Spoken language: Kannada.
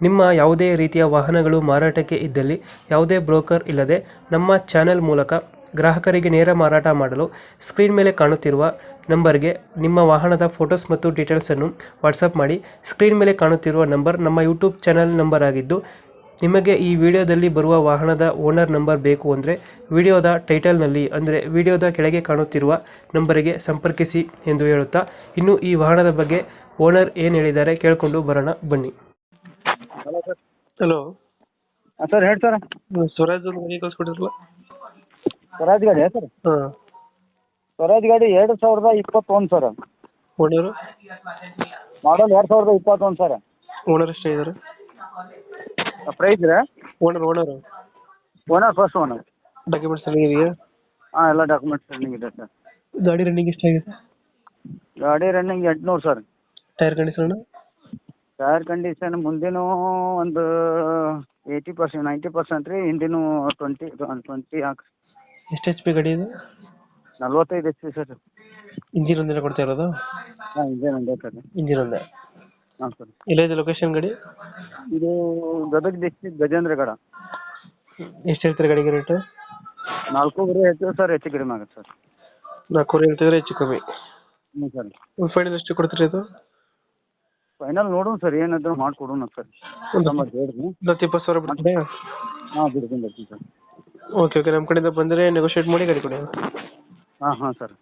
ನಿಮ್ಮ ಯಾವುದೇ ರೀತಿಯ ವಾಹನಗಳು ಮಾರಾಟಕ್ಕೆ ಇದ್ದಲ್ಲಿ ಯಾವುದೇ ಬ್ರೋಕರ್ ಇಲ್ಲದೆ ನಮ್ಮ ಚಾನೆಲ್ ಮೂಲಕ ಗ್ರಾಹಕರಿಗೆ ನೇರ ಮಾರಾಟ ಮಾಡಲು ಸ್ಕ್ರೀನ್ ಮೇಲೆ ಕಾಣುತ್ತಿರುವ ನಂಬರ್ಗೆ ನಿಮ್ಮ ವಾಹನದ ಫೋಟೋಸ್ ಮತ್ತು ಡೀಟೇಲ್ಸನ್ನು ವಾಟ್ಸಪ್ ಮಾಡಿ. ಸ್ಕ್ರೀನ್ ಮೇಲೆ ಕಾಣುತ್ತಿರುವ ನಂಬರ್ ನಮ್ಮ ಯೂಟ್ಯೂಬ್ ಚಾನೆಲ್ ನಂಬರ್ ಆಗಿದ್ದು, ನಿಮಗೆ ಈ ವಿಡಿಯೋದಲ್ಲಿ ಬರುವ ವಾಹನದ ಓನರ್ ನಂಬರ್ ಬೇಕು ಅಂದರೆ ವಿಡಿಯೋದ ಟೈಟಲ್ನಲ್ಲಿ ಅಂದರೆ ವಿಡಿಯೋದ ಕೆಳಗೆ ಕಾಣುತ್ತಿರುವ ನಂಬರಿಗೆ ಸಂಪರ್ಕಿಸಿ ಎಂದು ಹೇಳುತ್ತಾ, ಇನ್ನು ಈ ವಾಹನದ ಬಗ್ಗೆ ಓನರ್ ಏನು ಹೇಳಿದ್ದಾರೆ ಕೇಳಿಕೊಂಡು ಬರೋಣ ಬನ್ನಿ. Hello sir. ಹಲೋ ಸರ್ ಹೇಳಿ ಸರ್. ಸ್ವರಾಜ್ ಒಂದು ಗಾಡಿ ಕಳಿಸ್ಕೊಟ್ಟಿದ್ರಲ್ಲ? ಸ್ವರಾಜ್ ಗಾಡಿ ಸರ್? ಹಾಂ. ಸ್ವರಾಜ್ ಗಾಡಿ 2021 ಸರ್. ಓನರು ಮಾಡಲ್ 2021 ಸರ್. ಓನರ್ ಎಷ್ಟೇ ಇದ್ದಾರೆ? ಪ್ರೈಸ್ ರೀ? Owner first owner. ಡಾಕ್ಯುಮೆಂಟ್ಸ್ ಎಲ್ಲ ಇದೆಯಾ? ಹಾಂ, ಎಲ್ಲ ಡಾಕ್ಯುಮೆಂಟ್ಸ್ ರನ್ನಿಂಗ್ ಇದೆ ಸರ್. ಗಾಡಿ ರನ್ನಿಂಗ್ ಎಷ್ಟಾಗಿದೆ? ಗಾಡಿ running 800 sir. Tyre condition? Tyre condition ಮುಂದಿನ ಒಂದು 80% 90% ರೀ. ಹಿಂದಿನ 20 ಹಾಕಿ. ಎಷ್ಟು ಎಚ್ ಪಿ ಗಾಡಿ ಇದೆ? 45 HP ಸರ್. ಇಂಜಿನ್ ಒಂದಿನ ಕೊಡ್ತಾ ಇರೋದು? ಹಾಂ, ಇಂಜಿನ್ ಒಂದೇ ಸರ್. ಇಂಜಿನ್ ಒಂದೇ. ಹಾಂ ಸರ್. ಎಲ್ಲೈತೆ ಲೊಕೇಶನ್ ಗಾಡಿ? ಇದು ಗದಗ ಡಿಸ್ಟ್ರಿಕ್ಟ್ ಗಜೇಂದ್ರಗಡ. ಎಷ್ಟು ಹೇಳ್ತಾರೆ ಗಾಡಿಗೆ ರೇಟು? 4.5 ಹೇಳ್ತೀವಿ ಸರ್, ಹೆಚ್ಚು ಕಡಿಮೆ ಆಗುತ್ತೆ ಸರ್. 4.5 ಹೇಳ್ತಿದ್ರೆ ಹೆಚ್ಚು ಕಮ್ಮಿ? ಹ್ಞೂ ಸರ್. ಫೈನಲ್ ಎಷ್ಟು ಕೊಡ್ತೀರಿ ಇದು? ಫೈನಲ್ ನೋಡೋಣ ಸರ್, ಏನಾದರೂ ಮಾಡಿಕೊಡೋಣ ಸರ್. ಹೇಳ್ರಿ. 10-20 ಸಾವಿರ ಬಿಡ್ತೀರಾ? ಹಾಂ, ಬಿಡ್ತೀನಿ ಸರ್. ಓಕೆ ನಮ್ಮ ಕಡೆಯಿಂದ ಬಂದರೆ ನೆಗೋಷಿಯೇಟ್ ಮಾಡಿ ಗಾಡಿ ಕೊಡಿ. ಹಾಂ ಸರ್.